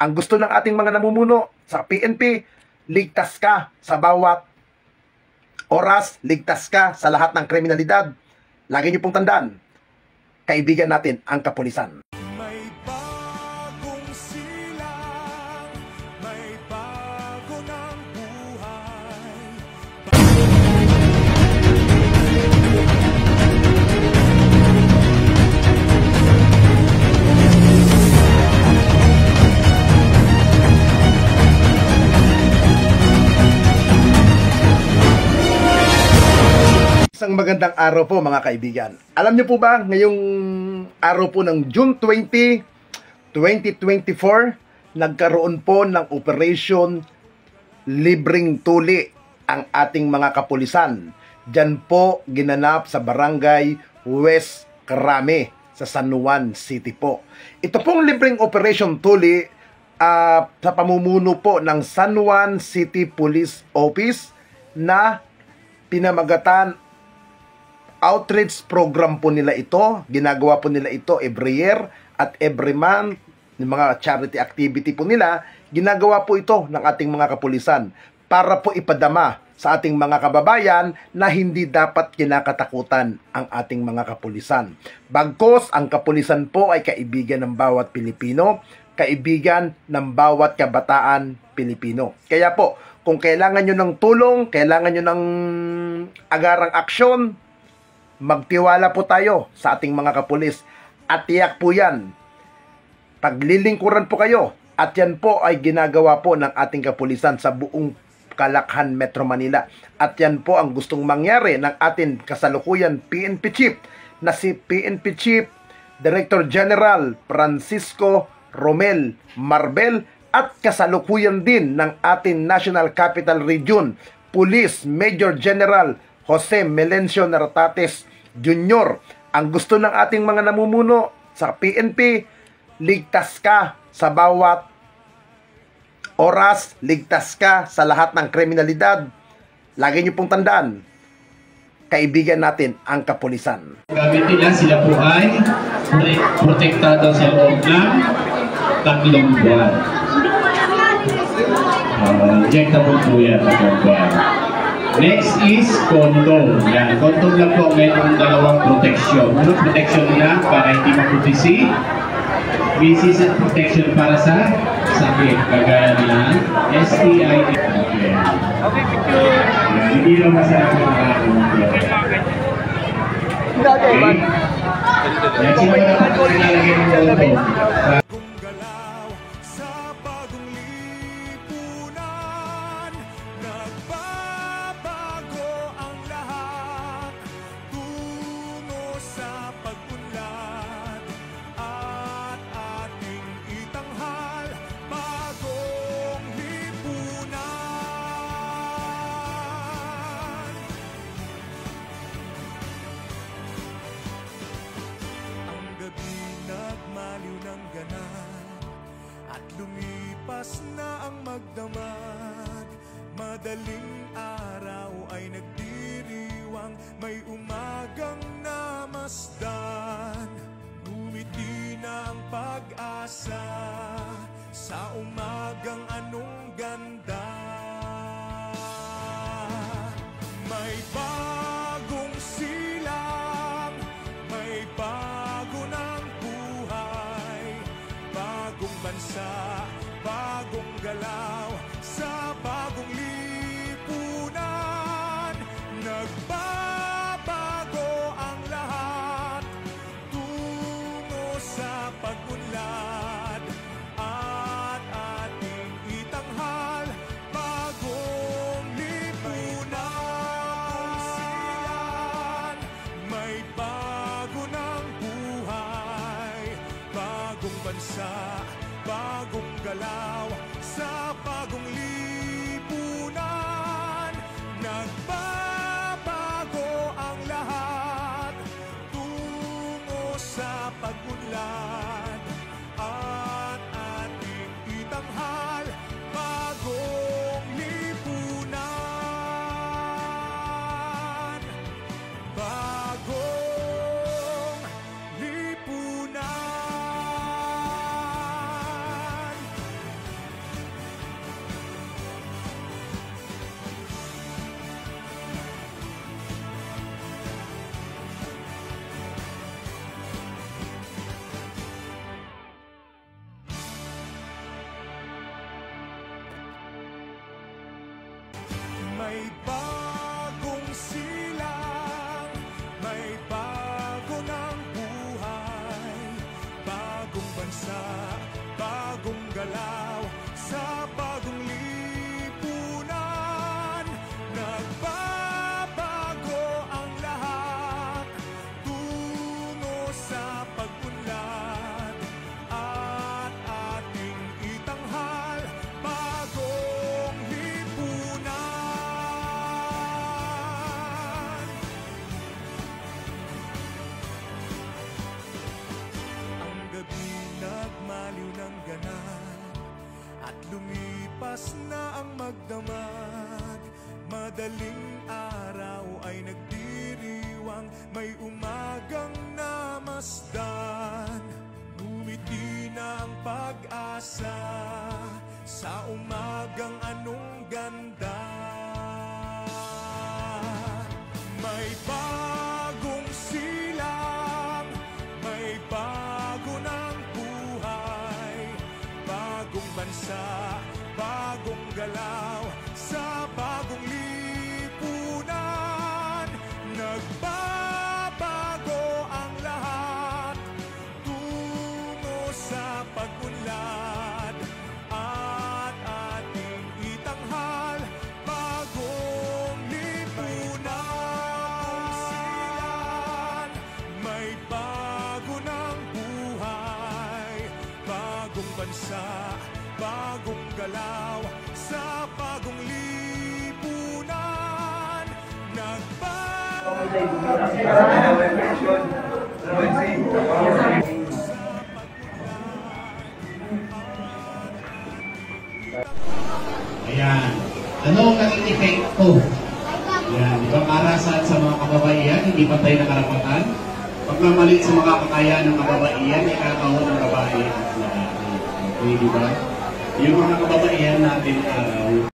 Ang gusto ng ating mga namumuno sa PNP, ligtas ka sa bawat oras, ligtas ka sa lahat ng kriminalidad. Lagi niyo pong tandaan, kaibigan natin ang kapulisan. May bagong silang, may bago ng buhay. Isang magandang araw po mga kaibigan. Alam niyo po ba, ngayong araw po ng June 20, 2024, nagkaroon po ng Operation Libreng Tuli ang ating mga kapulisan. Diyan po ginanap sa Barangay West Carame sa San Juan City po. Ito pong libreng Operation Tuli sa pamumuno po ng San Juan City Police Office na pinamagatan outreach program po nila ito. Ginagawa po nila ito every year at every month. Yung mga charity activity po nila, ginagawa po ito ng ating mga kapulisan para po ipadama sa ating mga kababayan na hindi dapat kinakatakutan ang ating mga kapulisan. Bagkus ang kapulisan po ay kaibigan ng bawat Pilipino, kaibigan ng bawat kabataan Pilipino. Kaya po, kung kailangan nyo ng tulong, kailangan nyo ng agarang aksyon, magtiwala po tayo sa ating mga kapulis at tiyak po yan, paglilingkuran po kayo at yan po ay ginagawa po ng ating kapulisan sa buong Kalakhan, Metro Manila at yan po ang gustong mangyari ng ating kasalukuyan PNP Chief na si PNP Chief Director General Francisco Romel Marbel at kasalukuyan din ng ating National Capital Region Police Major General Jose Melencio Nartates Jr. Ang gusto ng ating mga namumuno sa PNP, ligtas ka sa bawat oras, ligtas ka sa lahat ng kriminalidad. Lagi niyo pong tandaan, kaibigan natin ang kapulisan. Gamit nila, sila po ay protektado sa loob ng 3 buwan. Injectable po yan, 3 buwan. Next is condom. Yan, condom lang po mayroong 2 protection. Unang protection nila para hindi maputisi. Basis at protection para sa sakit. Kagaya ng STI. Okay, picture. Hindi lang masarap ang makakaroon. Okay. Yan, sino na po nilalagyan ng condom? Lumipas na ang magdamag, madaling araw ay nagdiriwang, may umagang namasdan, ngumiti na ang pag-asa, sa umagang anong ganda. May bagong silang, may bago ng buhay, bagong bansa, bagong galaw, sa bagong lipunan. Nagbabago ang lahat, tungo sa pag-unlad, at ating itanghal, bagong lipunan. May bago ng buhay, bagong bansa, bagong galaw, sa bagong lipunan. Nagbabago ang lahat, tungo sa pag-unlad, at ating itanghal, bagong lipunan. Bagong lipunan. galaw sa bagong lipunan. Nagbabago ang lahat tungo sa pag-unlad at ating itanghal bagong lipunan. Ang gabi nagmaliw ng ganap at lumipas na ang magdamag. Madaling araw ay nagdiriwang, may umagang namasdan. Ngumiti na ang pag-asa sa umagang anong ganda. May bagong silang, may bago ng buhay, bagong bansa, bagong galaw sa bagong lipunan. Nagbabago ang lahat tungo sa pag-unlad at ating itanghal bagong lipunan. May bago ng buhay, bagong bansa, bagong galaw sa bagong lipunan. Ayan. Ano ang naging epekto? Ayan. Di ba para sa mga kababaihan, hindi pantay na karapatan? Pagmamalit sa mga kakayaan ng kababaihan, ikakawon ng babae at lalaki. Okay, di ba? Yung mga kababaihan natin araw,